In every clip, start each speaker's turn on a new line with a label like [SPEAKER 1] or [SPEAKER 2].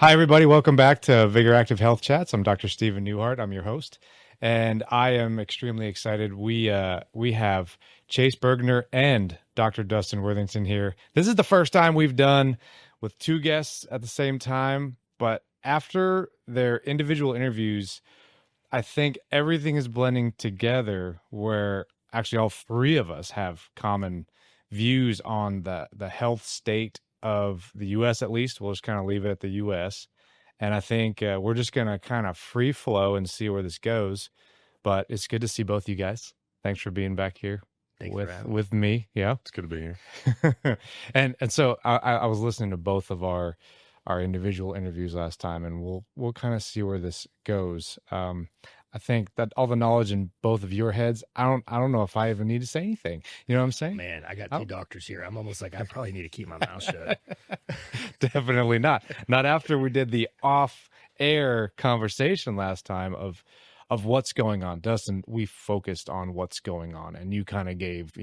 [SPEAKER 1] Hi, everybody. Welcome back to VigorActive Health Chats. I'm Dr. Stephen Newhart. I'm your host, and I am extremely excited. We have Chase Bergner and Dr. Dustin Worthington here. This is the first time we've done with two guests at the same time, but after their individual interviews, I think everything is blending together where actually all three of us have common views on the health state of the U.S. at least. We'll just kind of leave it at the U.S. And I think we're just going to kind of free flow and see where this goes. But it's good to see both you guys. Thanks for being back here with me. Yeah,
[SPEAKER 2] it's good to be here.
[SPEAKER 1] and so I was listening to both of our individual interviews last time, and we'll kind of see where this goes. I think that all the knowledge in both of your heads, I don't know if I even need to say anything. You know what I'm saying?
[SPEAKER 3] Man, I got two doctors here. I'm almost like I probably need to keep my mouth shut.
[SPEAKER 1] Definitely not. Not after we did the off-air conversation last time of what's going on. Dustin, we focused on what's going on, and you kind of gave,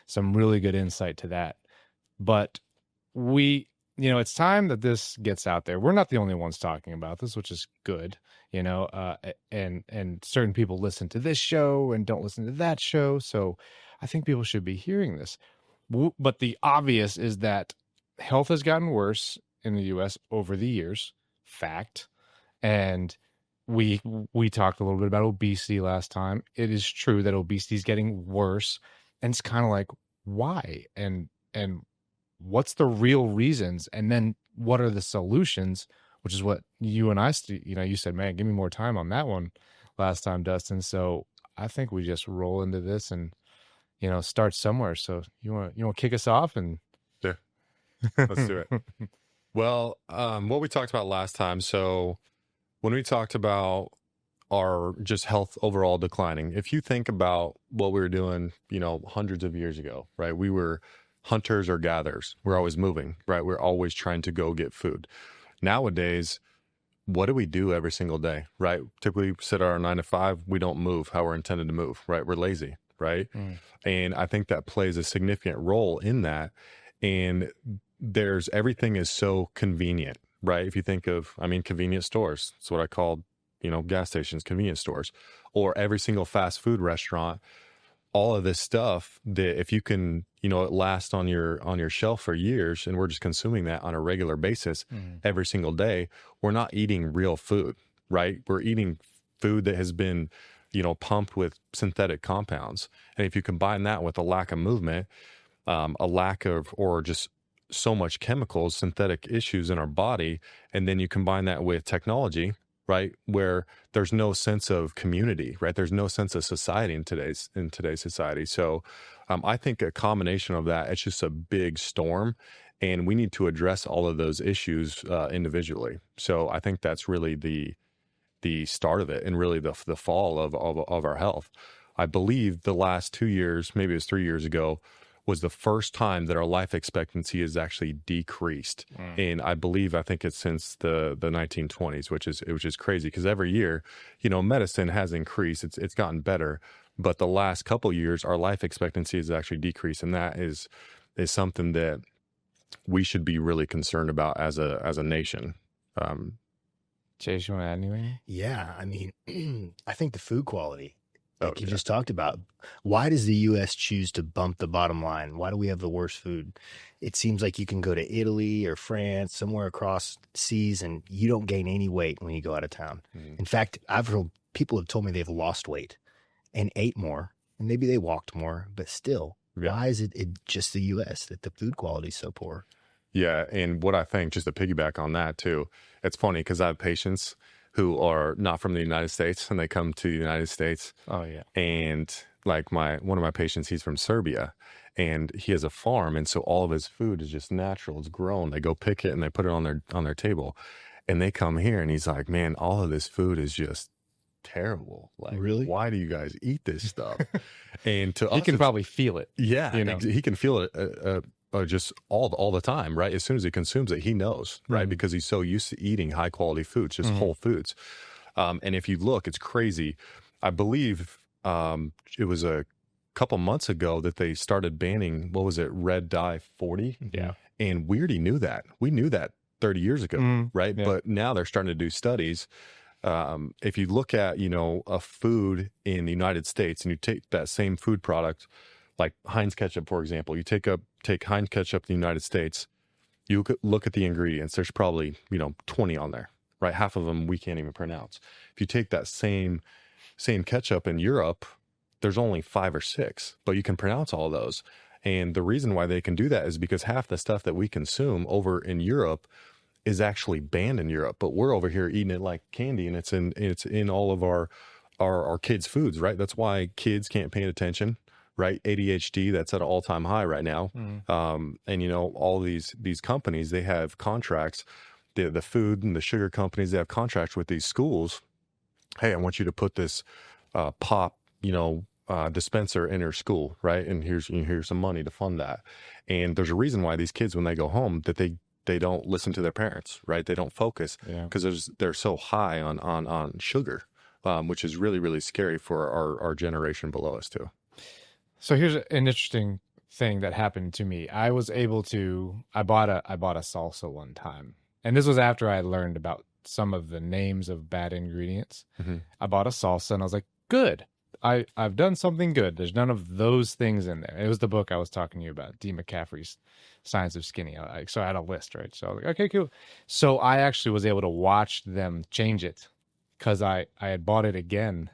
[SPEAKER 1] some really good insight to that. But it's time that this gets out there. We're not the only ones talking about this, which is good, and certain people listen to this show and don't listen to that show. So I think people should be hearing this. But the obvious is that health has gotten worse in the U.S. over the years. Fact. And we talked a little bit about obesity last time. It is true that obesity is getting worse. And it's kind of like, why? And what's the real reasons? And then what are the solutions? Which is what you and I, you said, man, give me more time on that one last time, Dustin. So I think we just roll into this and, start somewhere. So you want to kick us off? And
[SPEAKER 2] yeah, let's do it. Well, what we talked about last time. So when we talked about our just health overall declining, if you think about what we were doing, hundreds of years ago, right? We were hunters or gatherers. We're always moving, right? We're always trying to go get food. Nowadays, what do we do every single day, right? Typically sit our 9 to 5. We don't move how we're intended to move, right? We're lazy, right? And I think that plays a significant role in that. And everything is so convenient, right? If you think of, convenience stores, that's what I call, gas stations, convenience stores, or every single fast food restaurant, all of this stuff that if you can, it lasts on your shelf for years, and we're just consuming that on a regular basis every single day. We're not eating real food, right? We're eating food that has been, pumped with synthetic compounds. And if you combine that with a lack of movement, a lack of, or just so much chemicals, synthetic issues in our body, and then you combine that with technology, right, where there's no sense of community, right? There's no sense of society in today's society. So I think a combination of that, it's just a big storm, and we need to address all of those issues individually. So I think that's really the start of it, and really the fall of our health. I believe the last 2 years, maybe it was 3 years ago, was the first time that our life expectancy has actually decreased. And I think it's since the 1920s, which is crazy, because every year, medicine has increased. It's gotten better, but the last couple of years, our life expectancy has actually decreased. And that is something that we should be really concerned about as a nation.
[SPEAKER 1] Chase, you want to add anything?
[SPEAKER 3] Yeah. I think the food quality, like you just talked about, why does the U.S. choose to bump the bottom line? Why do we have the worst food? It seems like you can go to Italy or France, somewhere across seas, and you don't gain any weight when you go out of town. In fact, I've heard people have told me they've lost weight and ate more, and maybe they walked more, but still, why is it just the U.S. that the food quality is so poor?
[SPEAKER 2] Yeah, and what I think, just to piggyback on that too, it's funny because I have patients who are not from the United States, and they come to the United States.
[SPEAKER 1] Oh yeah.
[SPEAKER 2] And like one of my patients, he's from Serbia, and he has a farm, and so all of his food is just natural. It's grown. They go pick it and they put it on their table, and they come here, and he's like, "Man, all of this food is just terrible. Like,
[SPEAKER 3] really?
[SPEAKER 2] Why do you guys eat this stuff?" And to us,
[SPEAKER 1] he can probably feel it.
[SPEAKER 2] Yeah, he can feel it. Just all the time, right? As soon as he consumes it, he knows, right? Because he's so used to eating high quality foods, just whole foods. And if you look, it's crazy. I believe it was a couple months ago that they started banning, red dye 40.
[SPEAKER 1] Yeah.
[SPEAKER 2] And we already knew that. We knew that 30 years ago, right?
[SPEAKER 1] Yeah.
[SPEAKER 2] But now they're starting to do studies. If you look at, a food in the United States and you take that same food product, like Heinz ketchup, for example, take Heinz ketchup in the United States, you look at the ingredients, there's probably, 20 on there, right? Half of them we can't even pronounce. If you take that same ketchup in Europe, there's only 5 or 6, but you can pronounce all those. And the reason why they can do that is because half the stuff that we consume over in Europe is actually banned in Europe, but we're over here eating it like candy, and it's in all of our kids' foods, right? That's why kids can't pay attention, right? ADHD, that's at an all-time high right now. And all these companies, they have contracts, the food and the sugar companies, they have contracts with these schools. Hey, I want you to put this pop, dispenser in your school, right? And here's some money to fund that. And there's a reason why these kids, when they go home, that they don't listen to their parents, right? They don't focus because they're so high on sugar, which is really, really scary for our generation below us too.
[SPEAKER 1] So here's an interesting thing that happened to me. I bought a salsa one time, and this was after I learned about some of the names of bad ingredients. I bought a salsa and I was like, good. I've done something good. There's none of those things in there. It was the book I was talking to you about, D. McCaffrey's Science of Skinny. So I had a list, right? So I was like, okay, cool. So I actually was able to watch them change it because I had bought it again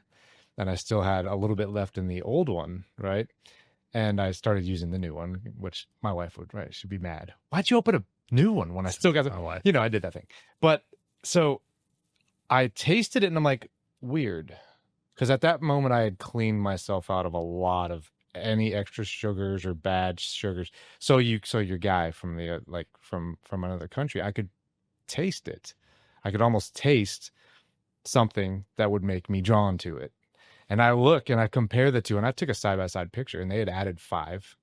[SPEAKER 1] and I still had a little bit left in the old one, right? And I started using the new one, which my wife she'd be mad. Why'd you open a new one when I still got the, I did that thing. But so I tasted it and I'm like, weird. Because at that moment, I had cleaned myself out of a lot of any extra sugars or bad sugars. So your guy from the from another country, I could taste it. I could almost taste something that would make me drawn to it. And I look and I compare the two, and I took a side-by-side picture, and they had added 5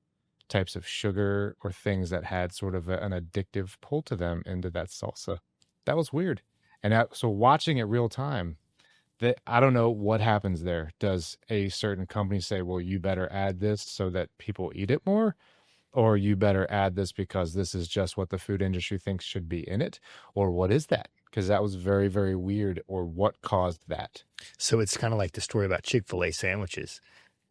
[SPEAKER 1] types of sugar or things that had sort of an addictive pull to them into that salsa. That was weird. And so watching it real time, I don't know what happens there. Does a certain company say, well, you better add this so that people eat it more? Or you better add this because this is just what the food industry thinks should be in it? Or what is that? Because that was very, very weird. Or what caused that?
[SPEAKER 3] So it's kind of like the story about Chick-fil-A sandwiches.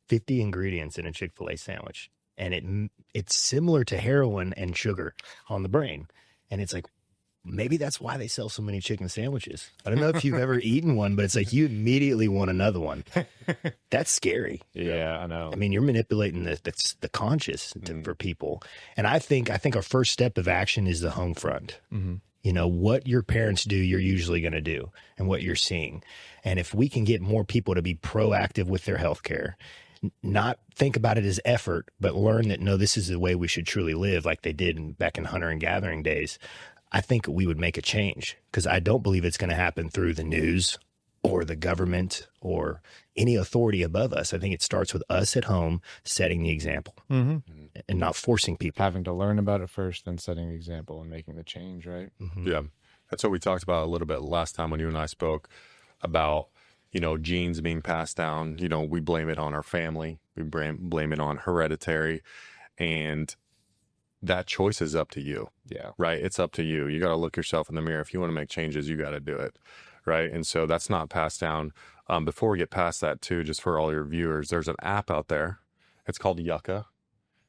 [SPEAKER 3] 50 ingredients in a Chick-fil-A sandwich. And it's similar to heroin and sugar on the brain. And it's like, maybe that's why they sell so many chicken sandwiches. I don't know if you've ever eaten one, but it's like you immediately want another one. That's scary.
[SPEAKER 1] Yeah, I know.
[SPEAKER 3] I mean, you're manipulating the conscious for people. And I think our first step of action is the home front. What your parents do, you're usually going to do, and what you're seeing. And if we can get more people to be proactive with their healthcare, not think about it as effort, but learn that, no, this is the way we should truly live, like they did back in hunter and gathering days, I think we would make a change, because I don't believe it's going to happen through the news or the government or any authority above us. I think it starts with us at home setting the example and not forcing people.
[SPEAKER 1] Having to learn about it first, then setting the example and making the change, right?
[SPEAKER 2] Yeah. That's what we talked about a little bit last time when you and I spoke about, genes being passed down. We blame it on our family. We blame it on hereditary. And that choice is up to you.
[SPEAKER 1] Yeah.
[SPEAKER 2] Right. It's up to you. You got to look yourself in the mirror. If you want to make changes, you got to do it. Right. And so that's not passed down. Before we get past that too, just for all your viewers, there's an app out there. It's called Yucca.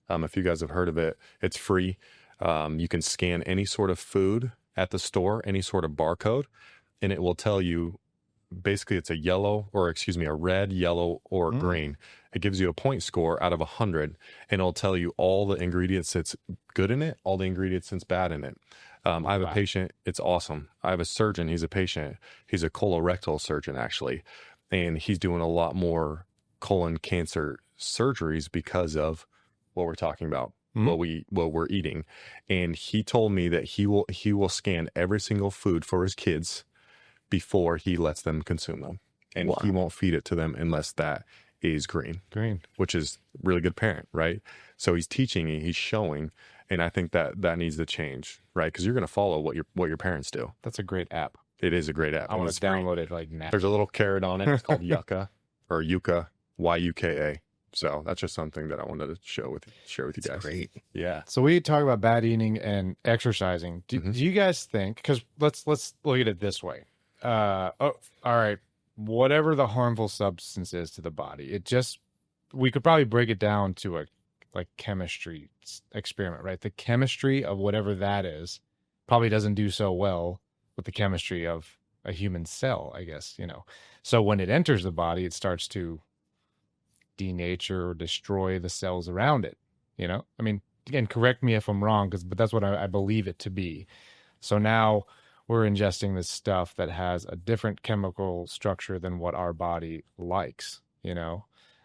[SPEAKER 2] If you guys have heard of it, it's free. You can scan any sort of food at the store, any sort of barcode, and it will tell you, basically it's a red, yellow, or green. It gives you a point score out of 100, and it'll tell you all the ingredients that's good in it, all the ingredients that's bad in it. I have a patient. It's awesome. I have a surgeon. He's a patient. He's a colorectal surgeon, actually, and he's doing a lot more colon cancer surgeries because of what we're talking about, what we're eating. And he told me that he will scan every single food for his kids before he lets them consume them. And he won't feed it to them unless that is green, which is really good parent, right? So he's teaching, he's showing, and I think that needs to change, right? Because you're going to follow what your parents do.
[SPEAKER 1] That's a great app.
[SPEAKER 2] It is a great app.
[SPEAKER 1] I want to download it like now.
[SPEAKER 2] There's a little carrot on it. It's called Yucca, or Yucca, Yuka. So that's just something that I wanted to share with you guys.
[SPEAKER 3] Great.
[SPEAKER 2] Yeah.
[SPEAKER 1] So we talk about bad eating and exercising. Do you guys think? Because let's look at it this way. All right. Whatever the harmful substance is to the body, we could probably break it down to a chemistry experiment, right? The chemistry of whatever that is probably doesn't do so well with the chemistry of a human cell, I guess, So when it enters the body, it starts to denature or destroy the cells around it, I mean, again, correct me if I'm wrong, but that's what I believe it to be. So now we're ingesting this stuff that has a different chemical structure than what our body likes,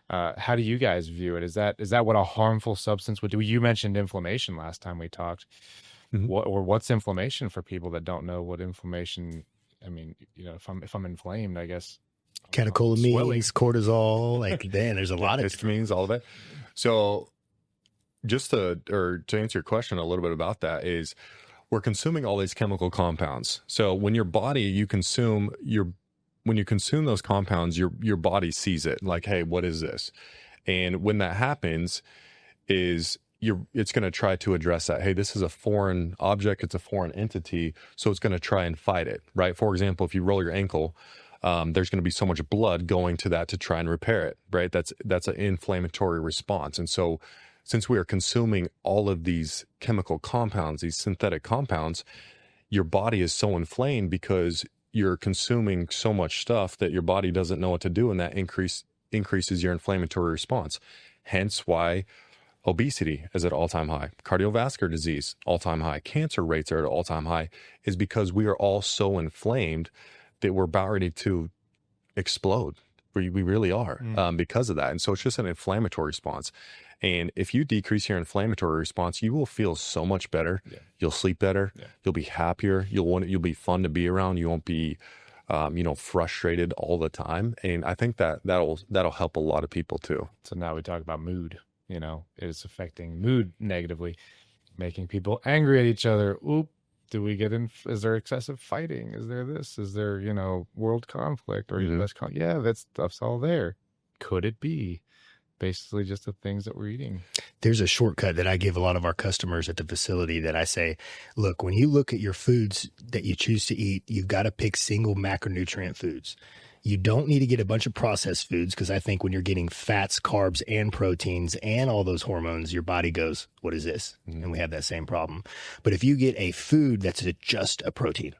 [SPEAKER 1] How do you guys view it? Is that what a harmful substance would do? You mentioned inflammation last time we talked. What's inflammation for people that don't know what inflammation? I mean, if I'm inflamed, I guess
[SPEAKER 3] catecholamines, cortisol, there's a lot of
[SPEAKER 2] histamines, all of it. So just to answer your question a little bit about that is we're consuming all these chemical compounds. So when your body, when you consume those compounds, your body sees it like, hey, what is this? And when that happens it's going to try to address that. Hey, this is a foreign object. It's a foreign entity. So it's going to try and fight it, right? For example, if you roll your ankle, there's going to be so much blood going to that to try and repair it, right? That's an inflammatory response. And so since we are consuming all of these chemical compounds, these synthetic compounds, your body is so inflamed because you're consuming so much stuff that your body doesn't know what to do. And that increases your inflammatory response. Hence why obesity is at all-time high, cardiovascular disease, all-time high, cancer rates are at all-time high, is because we are all so inflamed that we're about ready to explode. We really are because of that. And so it's just an inflammatory response. And if you decrease your inflammatory response, you will feel so much better. Yeah. You'll sleep better. Yeah. You'll be happier. You'll be fun to be around. You won't be, frustrated all the time. And I think that'll help a lot of people too.
[SPEAKER 1] So now we talk about mood. It's affecting mood negatively, making people angry at each other. Oop. Do we get in? Is there excessive fighting? Is there this? Is there, world conflict or U.S. conflict? Yeah, that stuff's all there. Could it be basically just the things that we're eating?
[SPEAKER 3] There's a shortcut that I give a lot of our customers at the facility that I say, look, when you look at your foods that you choose to eat, you've got to pick single macronutrient foods. You don't need to get a bunch of processed foods because I think when you're getting fats, carbs, and proteins and all those hormones, your body goes, what is this? And we have that same problem. But if you get a food that's just a protein,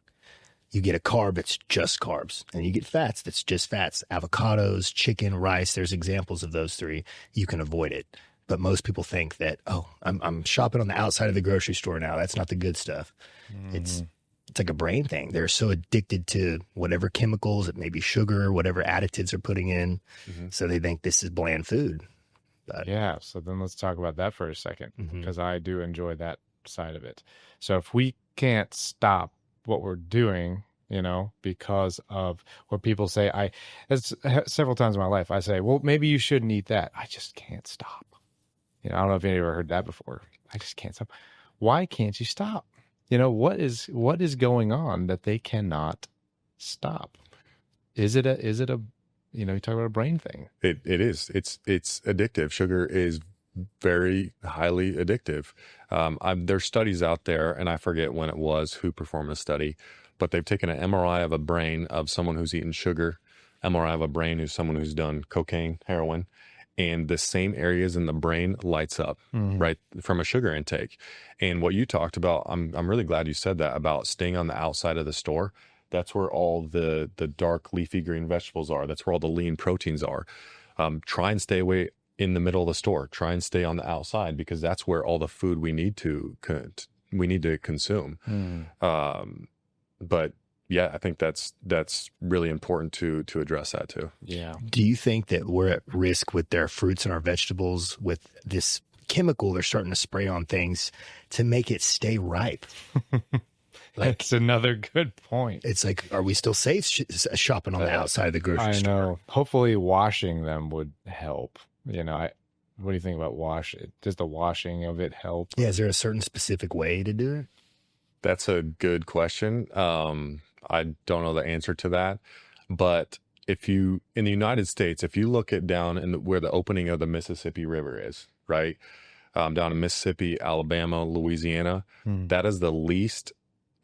[SPEAKER 3] you get a carb that's just carbs, and you get fats that's just fats, avocados, chicken, rice, there's examples of those three, you can avoid it. But most people think that, I'm shopping on the outside of the grocery store now. That's not the good stuff. It's like a brain thing. They're so addicted to whatever chemicals, it may be sugar, whatever additives are putting in. So they think this is bland food. But
[SPEAKER 1] yeah. So then let's talk about that for a second, because I do enjoy that side of it. So if we can't stop what we're doing, because of what people say, several times in my life, I say, well, maybe you shouldn't eat that. I just can't stop. I don't know if any of you ever heard that before. I just can't stop. Why can't you stop? What is going on that they cannot stop? Is it a you talk about a brain thing?
[SPEAKER 2] It is. It's addictive. Sugar is very highly addictive. There's studies out there, and I forget when it was who performed a study, but they've taken an MRI of a brain of someone who's eaten sugar, MRI of a brain who's someone who's done cocaine, heroin, and the same areas in the brain lights up right from a sugar intake. And what you talked about, I'm really glad you said that about staying on the outside of the store. That's where all the dark leafy green vegetables are. That's where all the lean proteins are. Try and stay away in the middle of the store. Try and stay on the outside, because that's where all the food we need to consume. But yeah, I think that's really important to address that too.
[SPEAKER 1] Yeah.
[SPEAKER 3] Do you think that we're at risk with their fruits and our vegetables with this chemical they're starting to spray on things to make it stay ripe?
[SPEAKER 1] That's another good point.
[SPEAKER 3] It's like, are we still safe shopping on the outside of the grocery store?
[SPEAKER 1] I know. Hopefully washing them would help. What do you think about does the washing of it help?
[SPEAKER 3] Yeah. Is there a certain specific way to do it?
[SPEAKER 2] That's a good question. I don't know the answer to that, but if you, in the United States, if you look at down in where the opening of the Mississippi River is, right? Down in Mississippi, Alabama, Louisiana, that is the least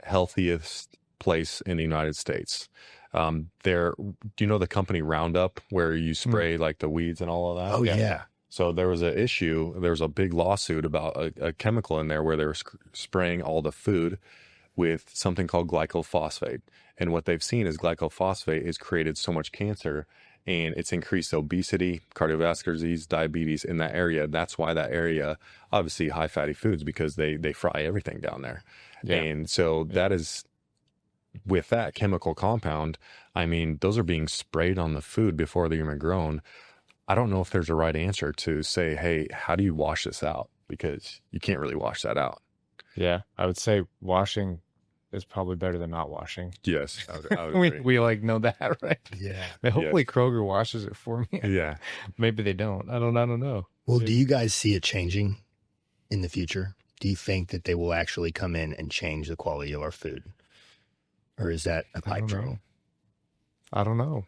[SPEAKER 2] healthiest place in the United States. Do you know the company Roundup, where you spray like the weeds and all of that?
[SPEAKER 3] Oh yeah.
[SPEAKER 2] So there was a big lawsuit about a chemical in there where they were spraying all the food with something called glycophosphate. And what they've seen is glycophosphate has created so much cancer, and it's increased obesity, cardiovascular disease, diabetes in that area. That's why that area, obviously high fatty foods, because they fry everything down there. Yeah. And so that is, with that chemical compound, I mean, those are being sprayed on the food before they're even grown. I don't know if there's a right answer to say, hey, how do you wash this out? Because you can't really wash that out.
[SPEAKER 1] Yeah, I would say washing is probably better than not washing.
[SPEAKER 2] Yes, I would agree.
[SPEAKER 1] we like know that, right?
[SPEAKER 3] Yeah.
[SPEAKER 1] Hopefully Kroger washes it for me.
[SPEAKER 2] Yeah.
[SPEAKER 1] Maybe they don't. I don't know.
[SPEAKER 3] Well, do you guys see it changing in the future? Do you think that they will actually come in and change the quality of our food? Or is that a pipe dream?
[SPEAKER 1] I don't know.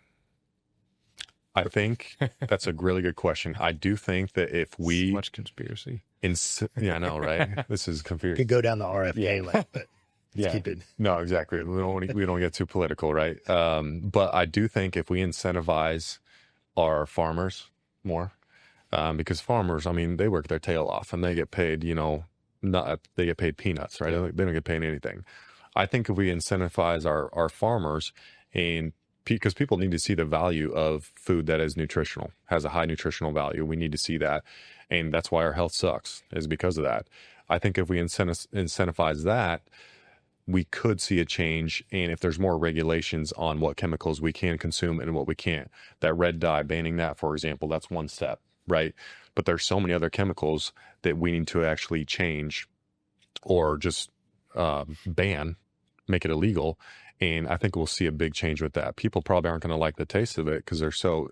[SPEAKER 2] I think that's a really good question. I do think that if we...
[SPEAKER 1] So much conspiracy.
[SPEAKER 2] Yeah, I know, right? This is confusing.
[SPEAKER 3] Could go down the RFK lane, but let's keep it.
[SPEAKER 2] No, exactly. We don't get too political, right? But I do think if we incentivize our farmers more, because farmers, I mean, they work their tail off and they get paid, they get paid peanuts, right? They don't get paid anything. I think if we incentivize our farmers, and because people need to see the value of food that is nutritional, has a high nutritional value. We need to see that. And that's why our health sucks, is because of that. I think if we incentivize that, we could see a change. And if there's more regulations on what chemicals we can consume and what we can't, that red dye, banning that, for example, that's one step, right? But there's so many other chemicals that we need to actually change or just ban, make it illegal. And I think we'll see a big change with that. People probably aren't going to like the taste of it because they're so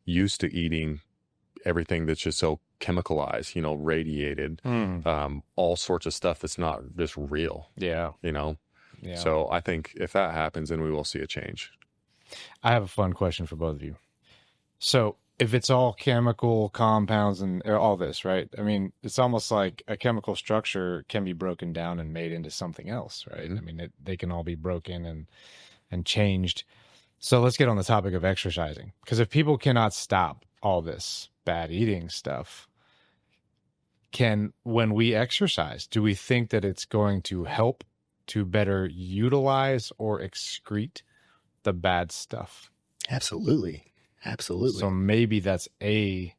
[SPEAKER 2] used to eating everything that's just so chemicalized, radiated, all sorts of stuff that's not just real.
[SPEAKER 1] Yeah.
[SPEAKER 2] Yeah. So I think if that happens, then we will see a change.
[SPEAKER 1] I have a fun question for both of you. So if it's all chemical compounds and all this, right? I mean, it's almost like a chemical structure can be broken down and made into something else, right? I mean, they can all be broken and changed. So let's get on the topic of exercising. Because if people cannot stop all this bad eating stuff, when we exercise, do we think that it's going to help to better utilize or excrete the bad stuff?
[SPEAKER 3] Absolutely.
[SPEAKER 1] So maybe that's I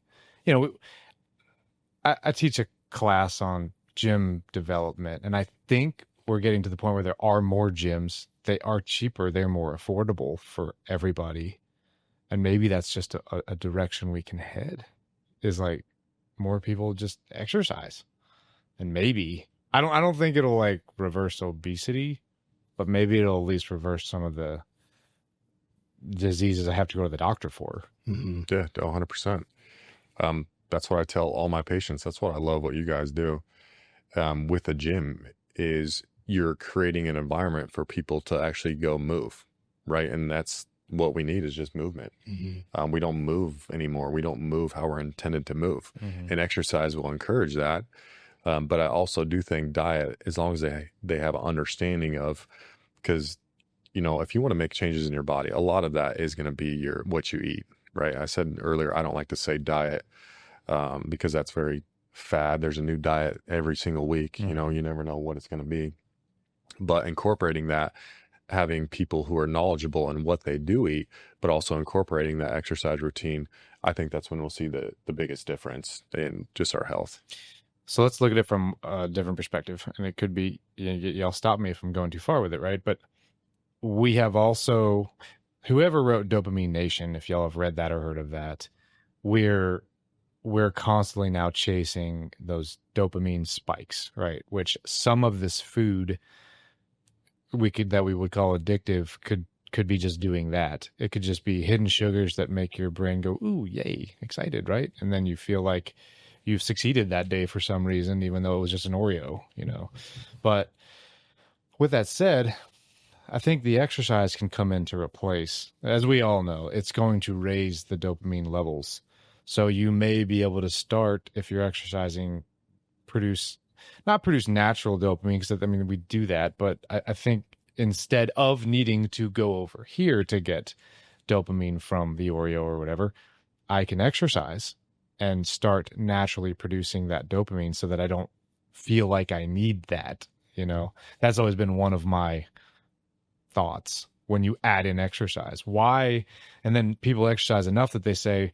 [SPEAKER 1] teach a class on gym development, and I think we're getting to the point where there are more gyms. They are cheaper. They're more affordable for everybody. And maybe that's just a direction we can head, is like more people just exercise. And maybe, I don't think it'll like reverse obesity, but maybe it'll at least reverse some of the diseases I have to go to the doctor for.
[SPEAKER 3] Mm-hmm.
[SPEAKER 2] Yeah, 100%. That's what I tell all my patients. That's what I love what you guys do with the gym, is you're creating an environment for people to actually go move, right? And that's what we need, is just movement.
[SPEAKER 3] Mm-hmm.
[SPEAKER 2] We don't move anymore. We don't move how we're intended to move. And exercise will encourage that. But I also do think diet, as long as they have an understanding of, because if you want to make changes in your body, a lot of that is going to be what you eat, right? I said earlier, I don't like to say diet because that's very fad. There's a new diet every single week. You never know what it's going to be. But incorporating that, having people who are knowledgeable in what they do eat, but also incorporating that exercise routine, I think that's when we'll see the biggest difference in just our health.
[SPEAKER 1] So let's look at it from a different perspective. And it could be, y'all stop me if I'm going too far with it, right? But we have also, whoever wrote Dopamine Nation, if y'all have read that or heard of that, we're constantly now chasing those dopamine spikes, right? Which some of this food that we would call addictive could be just doing that. It could just be hidden sugars that make your brain go, ooh, yay, excited, right? And then you feel like you've succeeded that day for some reason, even though it was just an Oreo, But with that said, I think the exercise can come in to replace, as we all know, it's going to raise the dopamine levels. So you may be able to start, if you're exercising, not produce natural dopamine, because I mean, we do that, but I think instead of needing to go over here to get dopamine from the Oreo or whatever, I can exercise and start naturally producing that dopamine so that I don't feel like I need that. That's always been one of my thoughts when you add in exercise. Why? And then people exercise enough that they say,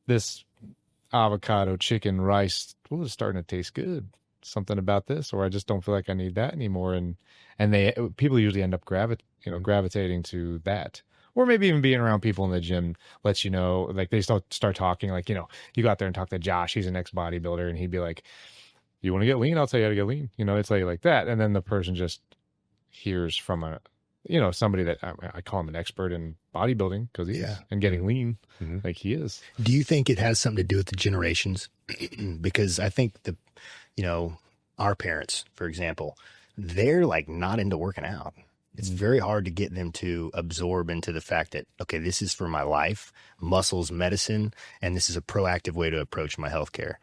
[SPEAKER 1] this avocado, chicken, rice, it's starting to taste good. Something about this, or I just don't feel like I need that anymore. And people usually end up gravitating to that. Or maybe even being around people in the gym lets you know, like they start talking, like, you go out there and talk to Josh, he's an ex-bodybuilder, and he'd be like, you want to get lean? I'll tell you how to get lean. They tell you like that. And then the person just hears from somebody that I call him an expert in bodybuilding because he is, and getting lean like he is.
[SPEAKER 3] Do you think it has something to do with the generations? Because I think our parents, for example, they're like not into working out. It's very hard to get them to absorb into the fact that, okay, this is for my life, muscles, medicine, and this is a proactive way to approach my healthcare.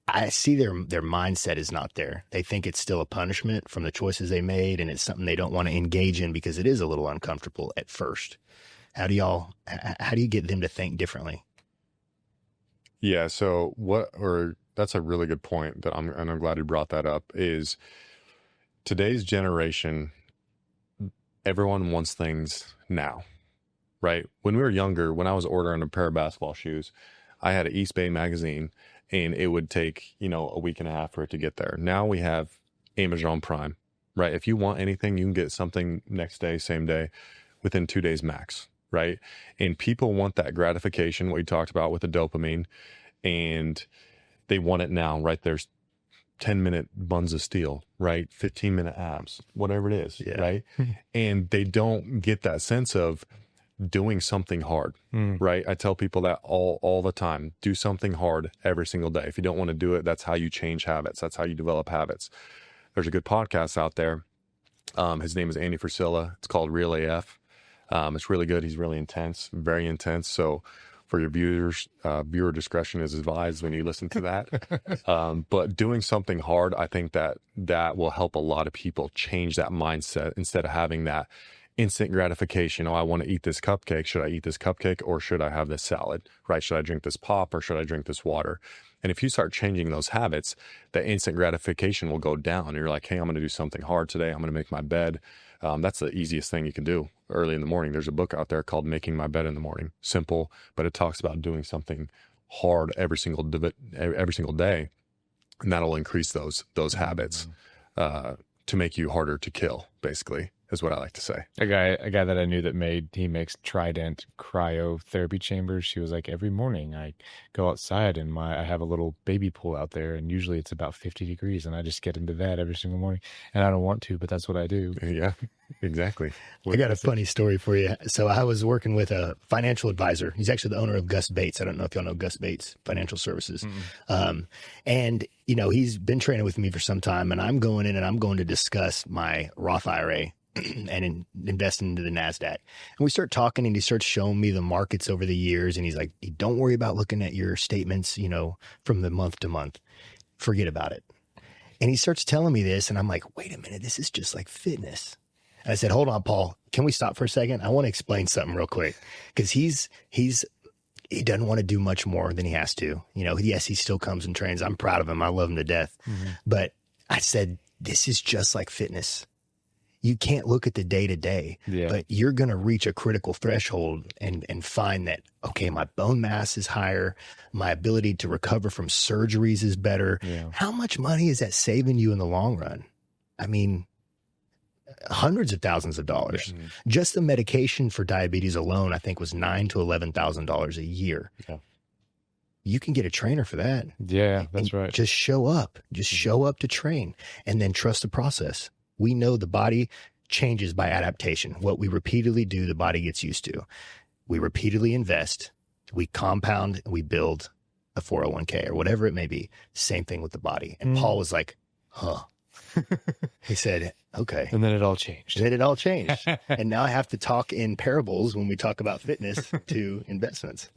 [SPEAKER 3] I see their mindset is not there. They think it's still a punishment from the choices they made, and it's something they don't want to engage in because it is a little uncomfortable at first. How do you get them to think differently?
[SPEAKER 2] Yeah. So that's a really good point and I'm glad you brought that up, is today's generation, everyone wants things now, right? When we were younger, when I was ordering a pair of basketball shoes, I had an East Bay magazine and it would take, a week and a half for it to get there. Now we have Amazon Prime, right? If you want anything, you can get something next day, same day, within 2 days max, right? And people want that gratification, what you talked about with the dopamine, and they want it now, right? There's 10-minute buns of steel, right? 15-minute abs, whatever it is, right? And they don't get that sense of doing something hard, right? I tell people that all the time. Do something hard every single day. If you don't want to do it, that's how you change habits. That's how you develop habits. There's a good podcast out there. His name is Andy Frisella. It's called Real AF. It's really good. He's really intense, very intense. So for your viewers, viewer discretion is advised when you listen to that. But doing something hard, I think that will help a lot of people change that mindset instead of having that instant gratification. I want to eat this cupcake. Should I eat this cupcake or should I have this salad, right? Should I drink this pop or should I drink this water? And if you start changing those habits, the instant gratification will go down. And you're like, hey, I'm going to do something hard today. I'm going to make my bed. That's the easiest thing you can do early in the morning. There's a book out there called Making My Bed in the Morning. Simple, but it talks about doing something hard every single day. And that'll increase those habits to make you harder to kill, basically, is what I like to say.
[SPEAKER 1] A guy that I knew he makes Trident cryotherapy chambers. She was like, every morning I go outside and I have a little baby pool out there, and usually it's about 50 degrees, and I just get into that every single morning. And I don't want to, but that's what I do.
[SPEAKER 2] Yeah, exactly.
[SPEAKER 3] I got a funny story for you. So I was working with a financial advisor. He's actually the owner of Gus Bates. I don't know if y'all know Gus Bates Financial Services. And he's been training with me for some time, and I'm going in and I'm going to discuss my Roth IRA and investing into the NASDAQ. And we start talking, and he starts showing me the markets over the years. And he's like, don't worry about looking at your statements, from the month to month. Forget about it. And he starts telling me this, and I'm like, wait a minute, this is just like fitness. And I said, hold on, Paul, can we stop for a second? I want to explain something real quick, because he doesn't want to do much more than he has to. Yes, he still comes and trains. I'm proud of him. I love him to death. But I said, this is just like fitness. You can't look at the day to day, but you're going to reach a critical threshold and find that, okay, my bone mass is higher. My ability to recover from surgeries is better. Yeah. How much money is that saving you in the long run? I mean, hundreds of thousands of dollars. Just the medication for diabetes alone, I think, was $9,000 to $11,000 a year. Yeah. You can get a trainer for that.
[SPEAKER 1] Yeah, that's right.
[SPEAKER 3] Just show up. Just show up to train, and then trust the process. We know the body changes by adaptation. What we repeatedly do, the body gets used to. We repeatedly invest. We compound. We build a 401k or whatever it may be. Same thing with the body. And Paul was like, huh. He said, okay.
[SPEAKER 1] And then it all changed.
[SPEAKER 3] And then it all changed. And now I have to talk in parables when we talk about fitness to investments.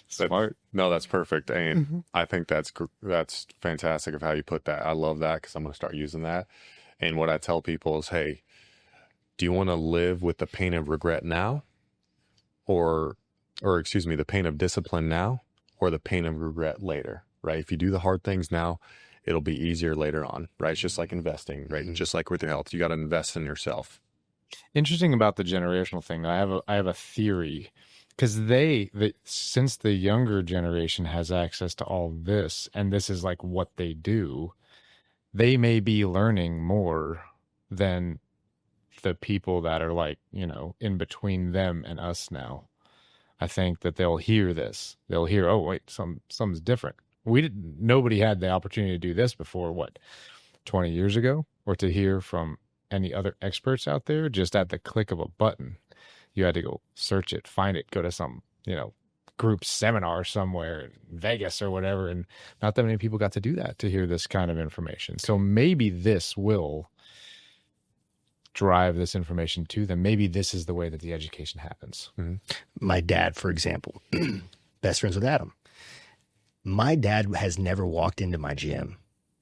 [SPEAKER 1] Smart.
[SPEAKER 2] No, that's perfect. And I think that's fantastic of how you put that. I love that because I'm going to start using that. And what I tell people is, hey, do you want to live with the pain of regret now? Or excuse me, the pain of discipline now or the pain of regret later, right? If you do the hard things now, it'll be easier later on, right? It's just like investing, right? And just like with your health, you got to invest in yourself.
[SPEAKER 1] Interesting about the generational thing. I have a theory because since the younger generation has access to all this, and this is like what they do, they may be learning more than the people that are like, in between them and us now. I think that they'll hear this. They'll hear, oh, wait, something's different. Nobody had the opportunity to do this before, 20 years ago? Or to hear from any other experts out there just at the click of a button. You had to go search it, find it, go to some, group seminar somewhere in Vegas or whatever. And not that many people got to do that, to hear this kind of information. So maybe this will drive this information to them. Maybe this is the way that the education happens.
[SPEAKER 3] Mm-hmm. My dad, for example, best friends with Adam. My dad has never walked into my gym.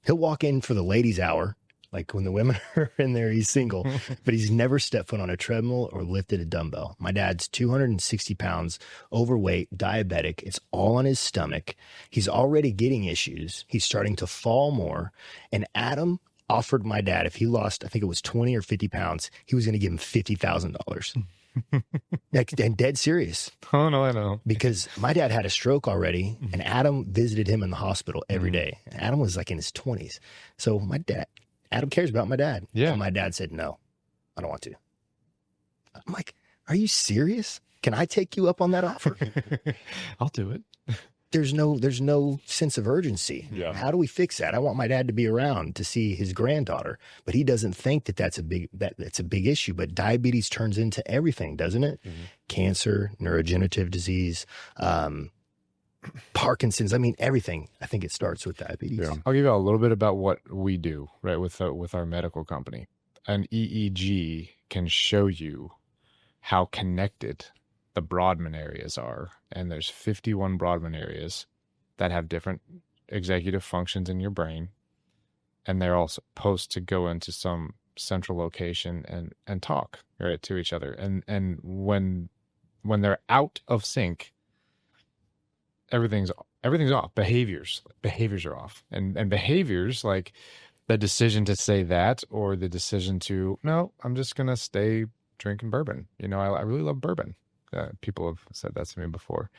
[SPEAKER 3] He'll walk in for the ladies' hour, like when the women are in there, he's single, but he's never stepped foot on a treadmill or lifted a dumbbell. My dad's 260 pounds, overweight, diabetic. It's all on his stomach. He's already getting issues. He's starting to fall more. And Adam offered my dad, if he lost, I think it was 20 or 50 pounds, he was going to give him $50,000. And dead serious.
[SPEAKER 1] Oh, no, I know.
[SPEAKER 3] Because my dad had a stroke already, and Adam visited him in the hospital every day. And Adam was like in his 20s. So Adam cares about my dad.
[SPEAKER 1] Yeah.
[SPEAKER 3] And my dad said, no, I don't want to. I'm like, are you serious? Can I take you up on that offer?
[SPEAKER 1] I'll do it.
[SPEAKER 3] There's no sense of urgency.
[SPEAKER 2] Yeah.
[SPEAKER 3] How do we fix that? I want my dad to be around to see his granddaughter, but he doesn't think that's a big issue. But diabetes turns into everything, doesn't it? Mm-hmm. Cancer, neurodegenerative disease, Parkinson's. I mean, everything. I think it starts with diabetes.
[SPEAKER 1] Yeah. I'll give you a little bit about what we do, right, with our medical company. An EEG can show you how connected the Brodmann areas are, and there's 51 Brodmann areas that have different executive functions in your brain, and they're all supposed to go into some central location and talk, right, to each other. And when they're out of sync, everything's off. Behaviors are off, and behaviors like the decision to say that, or the decision to, no, I'm just gonna stay drinking bourbon. I really love bourbon. People have said that to me before.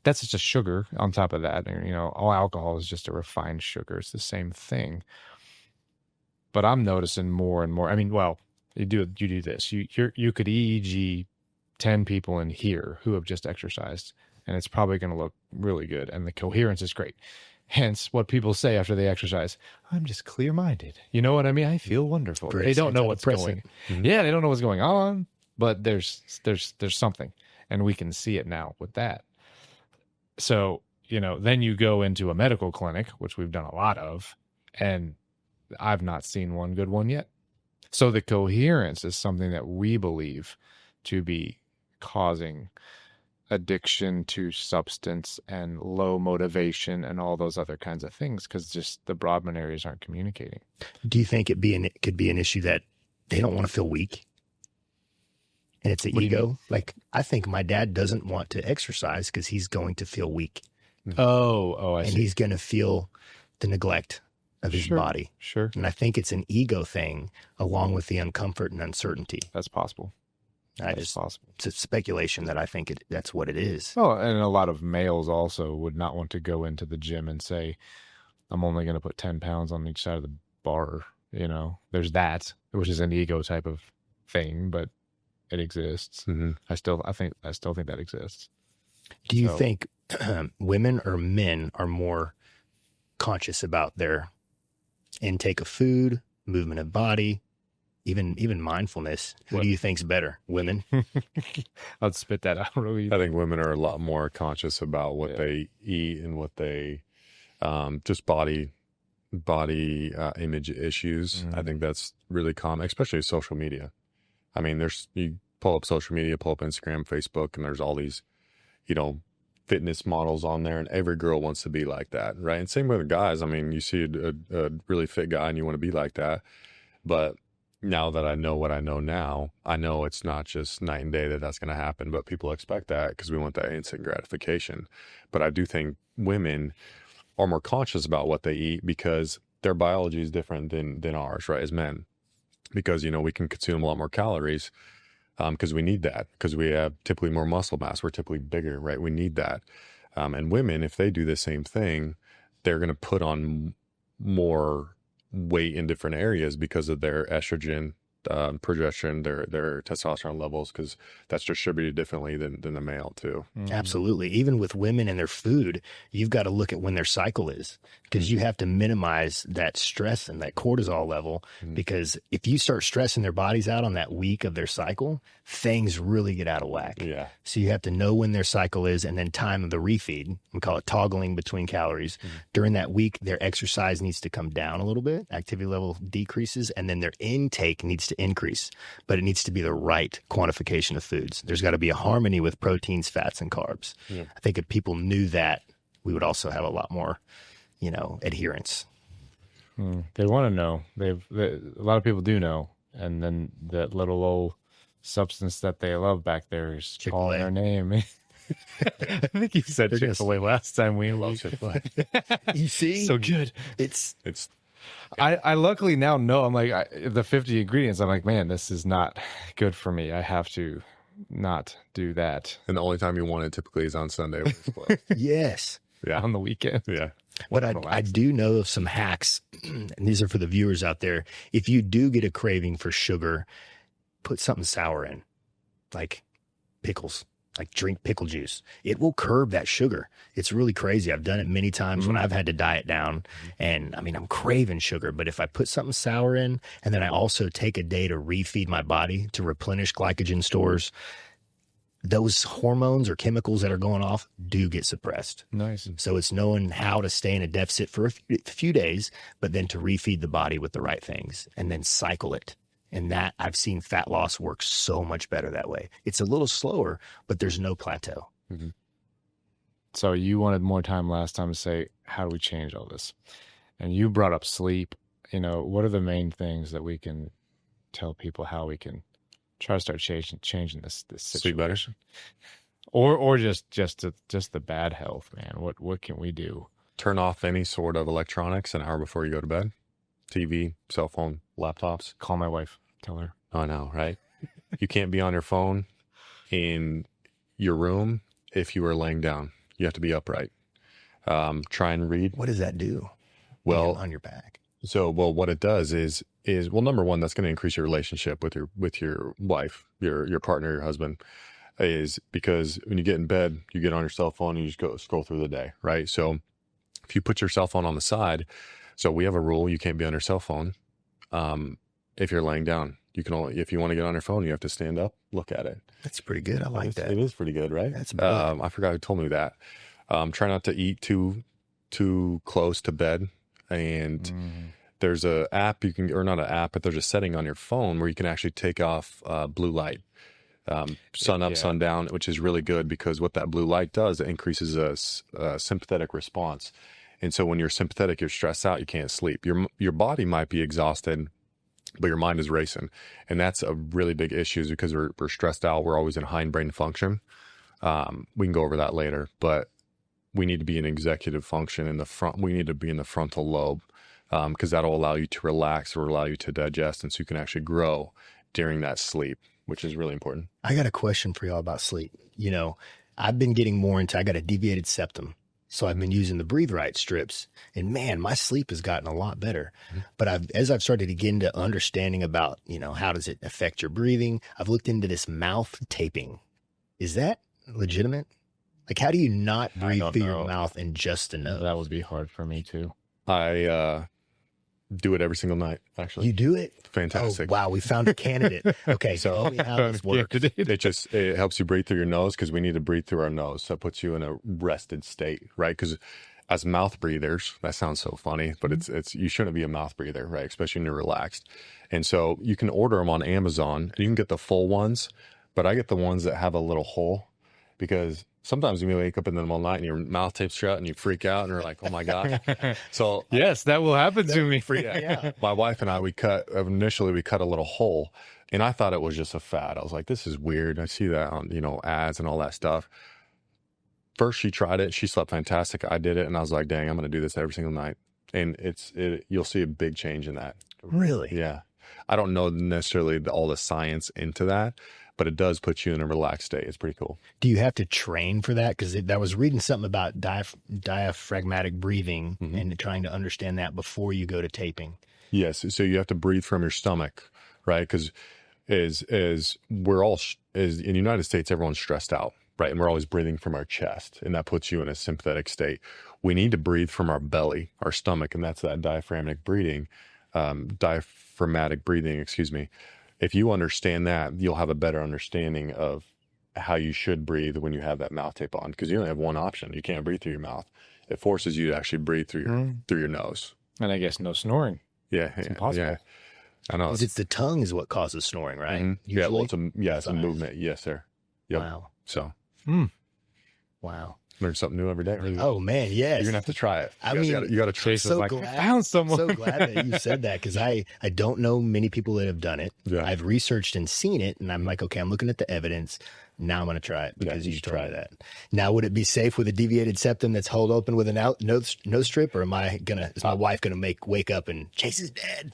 [SPEAKER 1] That's just a sugar on top of that. And, all alcohol is just a refined sugar. It's the same thing. But I'm noticing more and more. I mean, well, you do this. You could EEG 10 people in here who have just exercised, and it's probably going to look really good. And the coherence is great. Hence what people say after they exercise, I'm just clear-minded. You know what I mean? I feel wonderful. They don't know what's going. Mm-hmm. Yeah, they don't know what's going on, but there's something. And we can see it now with that. So, then you go into a medical clinic, which we've done a lot of, and I've not seen one good one yet. So the coherence is something that we believe to be causing addiction to substance and low motivation and all those other kinds of things, because just the Brodmann areas aren't communicating.
[SPEAKER 3] Do you think it could be an issue that they don't want to feel weak? And it's an ego. Like, I think my dad doesn't want to exercise because he's going to feel weak.
[SPEAKER 1] Oh, I see.
[SPEAKER 3] And he's going to feel the neglect of his body.
[SPEAKER 1] Sure.
[SPEAKER 3] And I think it's an ego thing along with the uncomfort and uncertainty.
[SPEAKER 1] That's possible.
[SPEAKER 3] It's possible. It's a speculation that I think that's what it is.
[SPEAKER 1] Oh, and a lot of males also would not want to go into the gym and say, I'm only going to put 10 pounds on each side of the bar. There's that, which is an ego type of thing, but it exists. Mm-hmm. I still think that exists.
[SPEAKER 3] Do you think women or men are more conscious about their intake of food, movement of body, even mindfulness? Who do you think's better? Women?
[SPEAKER 1] I'd spit that out. Really.
[SPEAKER 2] I think women are a lot more conscious about what they eat and what they just body body image issues. I think that's really common, especially social media. I mean, you pull up social media, pull up Instagram, Facebook, and there's all these, fitness models on there, and every girl wants to be like that, right? And same with the guys. I mean, you see a really fit guy and you want to be like that. But now that I know what I know now, I know it's not just night and day that's going to happen, but people expect that because we want that instant gratification. But I do think women are more conscious about what they eat because their biology is different than ours, right? As men, because, we can consume a lot more calories because we need that, because we have typically more muscle mass. We're typically bigger, right? We need that. And women, if they do the same thing, they're going to put on more weight in different areas because of their estrogen, progesterone, their testosterone levels, because that's distributed differently than the male too.
[SPEAKER 3] Absolutely. Even with women and their food, you've got to look at when their cycle is, because you have to minimize that stress and that cortisol level, because if you start stressing their bodies out on that week of their cycle, things really get out of whack.
[SPEAKER 2] Yeah.
[SPEAKER 3] So you have to know when their cycle is and then time of the refeed. We call it toggling between calories. During that week, their exercise needs to come down a little bit, activity level decreases, and then their intake needs to increase, but it needs to be the right quantification of foods. There's got to be a harmony with proteins, fats, and carbs. I think if people knew that, we would also have a lot more, adherence.
[SPEAKER 1] They want to know. A lot of people do know, and then that little old substance that they love back there is calling their name. I think you said Chick-fil-A last time we
[SPEAKER 2] love Chick-fil-A.
[SPEAKER 3] You see,
[SPEAKER 1] so good.
[SPEAKER 3] It's.
[SPEAKER 1] I luckily now know. I'm like the 50 ingredients. I'm like, man, this is not good for me. I have to not do that.
[SPEAKER 2] And the only time you want it typically is on Sunday.
[SPEAKER 3] Yes.
[SPEAKER 2] Yeah.
[SPEAKER 1] On the weekend.
[SPEAKER 2] Yeah.
[SPEAKER 3] What I do know of some hacks, and these are for the viewers out there. If you do get a craving for sugar, put something sour in, like pickles. Like drink pickle juice. It will curb that sugar. It's really crazy. I've done it many times when I've had to diet down, and I mean, I'm craving sugar, but if I put something sour in, and then I also take a day to refeed my body to replenish glycogen stores, those hormones or chemicals that are going off do get suppressed.
[SPEAKER 1] Nice.
[SPEAKER 3] So it's knowing how to stay in a deficit for a few days, but then to refeed the body with the right things and then cycle it. And that I've seen fat loss work so much better that way. It's a little slower, but there's no plateau.
[SPEAKER 1] So you wanted more time last time to say, how do we change all this? And you brought up sleep. What are the main things that we can tell people how we can try to start changing this situation?
[SPEAKER 2] Sleep better.
[SPEAKER 1] Or just the bad health, man. What can we do?
[SPEAKER 2] Turn off any sort of electronics an hour before you go to bed. TV, cell phone, laptops.
[SPEAKER 1] Call my wife. Tell her.
[SPEAKER 2] I know, right? You can't be on your phone in your room if you are laying down. You have to be upright. Try and read.
[SPEAKER 3] What does that do?
[SPEAKER 2] Well,
[SPEAKER 3] on your back.
[SPEAKER 2] So, what it does is number one, that's going to increase your relationship with your wife, your partner, your husband, is because when you get in bed, you get on your cell phone and you just go scroll through the day, right? So if you put your cell phone on the side, so we have a rule, you can't be on your cell phone. If you're laying down, you can only, if you want to get on your phone, you have to stand up, look at it.
[SPEAKER 3] That's pretty good. I like that.
[SPEAKER 2] It is pretty good, right?
[SPEAKER 3] That's
[SPEAKER 2] I forgot who told me that. Try not to eat too close to bed. And there's a app or not an app, but there's a setting on your phone where you can actually take off blue light, sun up, sun down, which is really good because what that blue light does, it increases a sympathetic response. And so when you're sympathetic, you're stressed out, you can't sleep. Your body might be exhausted, but your mind is racing. And that's a really big issue because we're stressed out. We're always in hindbrain function. We can go over that later, but we need to be in executive function in the front. We need to be in the frontal lobe because that'll allow you to relax or allow you to digest. And so you can actually grow during that sleep, which is really important.
[SPEAKER 3] I got a question for y'all about sleep. I've been getting more into, I got a deviated septum. So I've been using the Breathe Right strips, and man, my sleep has gotten a lot better. But as I've started to get into understanding about, how does it affect your breathing? I've looked into this mouth taping. Is that legitimate? Like, how do you not breathe through your mouth and just the nose?
[SPEAKER 1] That would be hard for me too.
[SPEAKER 2] I do it every single night, actually.
[SPEAKER 3] You do it?
[SPEAKER 2] Fantastic.
[SPEAKER 3] Oh, wow. We found a candidate. Okay. So tell me how this works.
[SPEAKER 2] It helps you breathe through your nose because we need to breathe through our nose. So it puts you in a rested state, right? Because as mouth breathers, that sounds so funny, but it's you shouldn't be a mouth breather, right? Especially when you're relaxed. And so you can order them on Amazon and you can get the full ones, but I get the ones that have a little hole because sometimes you may wake up in the middle of the night and your mouth tapes shut and you freak out and you're like, oh my gosh. So
[SPEAKER 1] yes, that will happen to me.
[SPEAKER 3] Yeah.
[SPEAKER 2] my wife and I, we cut a little hole and I thought it was just a fad. I was like, this is weird. I see that on, ads and all that stuff. First, she tried it. She slept fantastic. I did it. And I was like, dang, I'm going to do this every single night. And you'll see a big change in that.
[SPEAKER 3] Really?
[SPEAKER 2] Yeah. I don't know necessarily all the science into that, but it does put you in a relaxed state. It's pretty cool.
[SPEAKER 3] Do you have to train for that? Because I was reading something about diaphragmatic breathing and trying to understand that before you go to taping.
[SPEAKER 2] Yes. So you have to breathe from your stomach, right? Because as we're all, as in the United States, everyone's stressed out. Right. And we're always breathing from our chest, and that puts you in a sympathetic state. We need to breathe from our belly, our stomach, and that's that diaphragmatic breathing, excuse me. If you understand that, you'll have a better understanding of how you should breathe when you have that mouth tape on, because you only have one option. You can't breathe through your mouth. It forces you to actually breathe through your nose.
[SPEAKER 1] And I guess no snoring.
[SPEAKER 2] Yeah.
[SPEAKER 1] It's impossible.
[SPEAKER 2] Yeah. I know.
[SPEAKER 3] Because it's the tongue is what causes snoring, right?
[SPEAKER 2] Mm-hmm. Yeah. It's a movement. Yes, sir. Yep.
[SPEAKER 3] Wow.
[SPEAKER 2] So.
[SPEAKER 3] Wow.
[SPEAKER 2] Learn something new every day.
[SPEAKER 3] Oh man, yes.
[SPEAKER 2] You're gonna have to try it.
[SPEAKER 3] You
[SPEAKER 2] got to try.
[SPEAKER 1] Chase is like, I found someone.
[SPEAKER 3] So glad that you said that, because I don't know many people that have done it.
[SPEAKER 2] Yeah.
[SPEAKER 3] I've researched and seen it, and I'm like, okay, I'm looking at the evidence. Now I'm going to try it because you told me that. Now, would it be safe with a deviated septum that's held open with a nose strip, or is my wife gonna wake up and Chase is dead?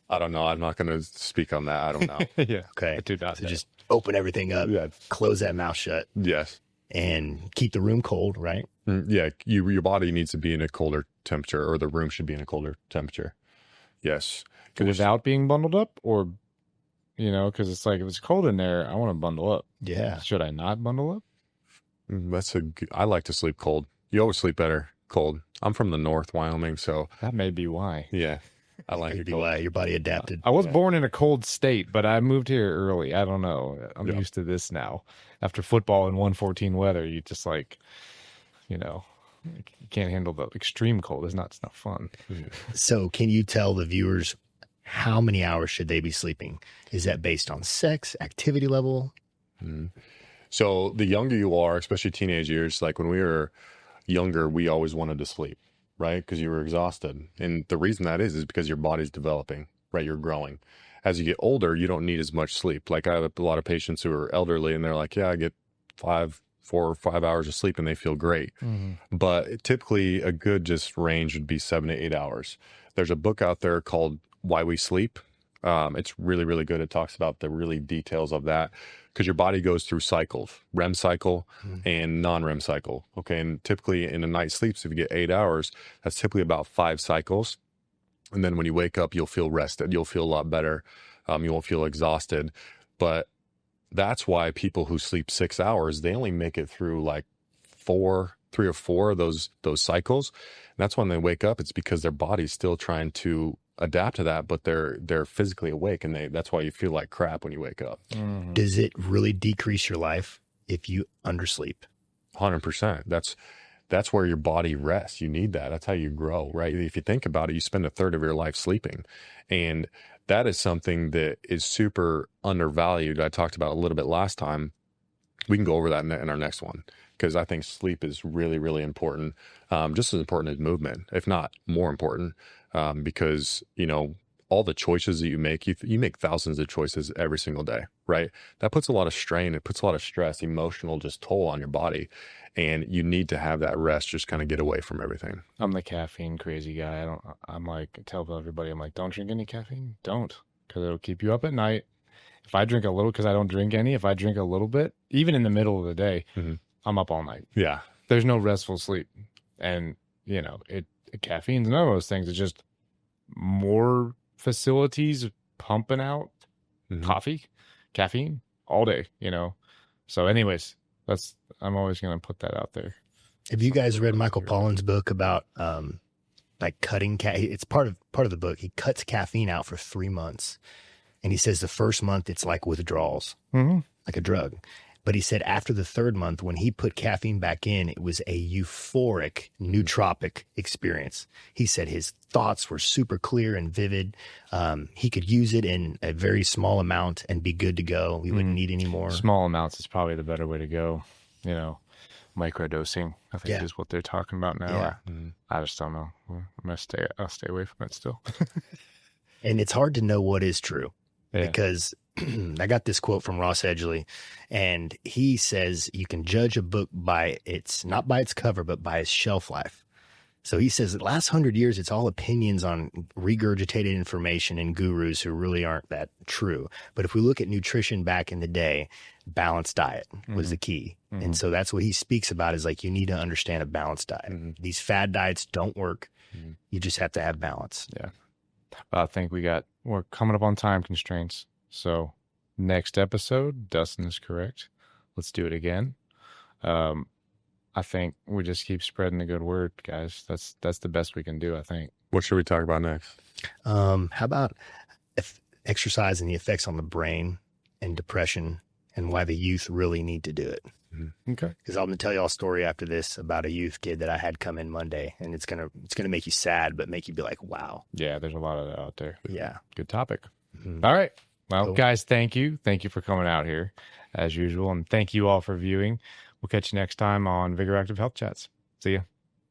[SPEAKER 2] I don't know. I'm not going to speak on that. I don't know.
[SPEAKER 1] Yeah.
[SPEAKER 3] Okay.
[SPEAKER 1] I do not.
[SPEAKER 3] So just open everything up.
[SPEAKER 2] Yeah.
[SPEAKER 3] Close that mouth shut.
[SPEAKER 2] Yes.
[SPEAKER 3] And keep the room cold, right?
[SPEAKER 2] Yeah. Your body needs to be in a colder temperature, or the room should be in a colder temperature. Yes.
[SPEAKER 1] Without being bundled up, or, because it's like, if it's cold in there, I want to bundle up.
[SPEAKER 3] Yeah.
[SPEAKER 1] Should I not bundle up?
[SPEAKER 2] I like to sleep cold. You always sleep better cold. I'm from the North, Wyoming, so.
[SPEAKER 1] That may be why.
[SPEAKER 2] Yeah. I like it cold.
[SPEAKER 3] Why your body adapted.
[SPEAKER 1] I was born in a cold state, but I moved here early. I don't know. I'm used to this now. After football in 114 weather, you just you can't handle the extreme cold. It's not fun.
[SPEAKER 3] So can you tell the viewers how many hours should they be sleeping? Is that based on sex, activity level?
[SPEAKER 2] So the younger you are, especially teenage years, like when we were younger, we always wanted to sleep. Right? Because you were exhausted. And the reason that is because your body's developing, right? You're growing. As you get older, you don't need as much sleep. Like I have a lot of patients who are elderly and they're like, yeah, I get 4 or 5 hours of sleep and they feel great. But typically a good just range would be 7 to 8 hours. There's a book out there called Why We Sleep. It's really, really good. It talks about the really details of that, because your body goes through cycles, REM cycle and non-REM cycle. Okay. And typically in a night's sleep, so if you get 8 hours, that's typically about 5 cycles. And then when you wake up, you'll feel rested. You'll feel a lot better. You won't feel exhausted. But that's why people who sleep 6 hours, they only make it through like 3 or 4 of those cycles. And that's when they wake up. It's because their body's still trying to adapt to that, but they're physically awake, and that's why you feel like crap when you wake up.
[SPEAKER 3] Does it really decrease your life if you undersleep?
[SPEAKER 2] 100%. That's where your body rests. You need that. That's how you grow, right? If you think about it, you spend a third of your life sleeping, and that is something that is super undervalued. I talked about a little bit last time. We can go over that in our next one, because I think sleep is really, really important, just as important as movement, if not more important. Because, all the choices that you make thousands of choices every single day, right? That puts a lot of strain. It puts a lot of stress, emotional just toll on your body. And you need to have that rest, just kind of get away from everything.
[SPEAKER 1] I'm the caffeine crazy guy. I tell everybody, don't drink any caffeine. Don't, because it'll keep you up at night. If I drink a little, because I don't drink any, if I drink a little bit, even in the middle of the day, I'm up all night.
[SPEAKER 2] Yeah.
[SPEAKER 1] There's no restful sleep. And, caffeine's none of those things. It's just more facilities pumping out caffeine all day, So anyways, I'm always going to put that out there.
[SPEAKER 3] Have you guys read Michael Pollan's book about cutting it's part of the book. He cuts caffeine out for 3 months. And he says the first month it's like withdrawals, like a drug. But he said after the third month, when he put caffeine back in, it was a euphoric, nootropic experience. He said his thoughts were super clear and vivid. He could use it in a very small amount and be good to go. We wouldn't need any more.
[SPEAKER 1] Small amounts is probably the better way to go. You know, microdosing, I think,
[SPEAKER 3] Yeah.
[SPEAKER 1] is what they're talking about now.
[SPEAKER 3] Yeah.
[SPEAKER 1] I just don't know. I'll stay away from it still.
[SPEAKER 3] And it's hard to know what is true.
[SPEAKER 1] Yeah.
[SPEAKER 3] Because I got this quote from Ross Edgley, and he says you can judge a book by its, not by its cover, but by its shelf life. So he says the last 100 years, it's all opinions on regurgitated information and gurus who really aren't that true. But if we look at nutrition back in the day, balanced diet was the key. And so that's what he speaks about, is like, you need to understand a balanced diet. These fad diets don't work. You just have to have balance.
[SPEAKER 1] Yeah. I think we're coming up on time constraints. So next episode, Dustin is correct. Let's do it again. I think we just keep spreading the good word, guys. That's the best we can do, I think.
[SPEAKER 2] What should we talk about next?
[SPEAKER 3] How about exercise and the effects on the brain and depression, and why the youth really need to do it?
[SPEAKER 1] Okay.
[SPEAKER 3] Because I'm going to tell you all a story after this about a youth kid that I had come in Monday, and it's gonna make you sad, but make you be like, wow.
[SPEAKER 1] Yeah, there's a lot of that out there.
[SPEAKER 3] Yeah.
[SPEAKER 1] Good topic. All right. Well,
[SPEAKER 3] Cool.
[SPEAKER 1] guys, thank you. Thank you for coming out here as usual. And thank you all for viewing. We'll catch you next time on VigorActive Health Chats. See ya.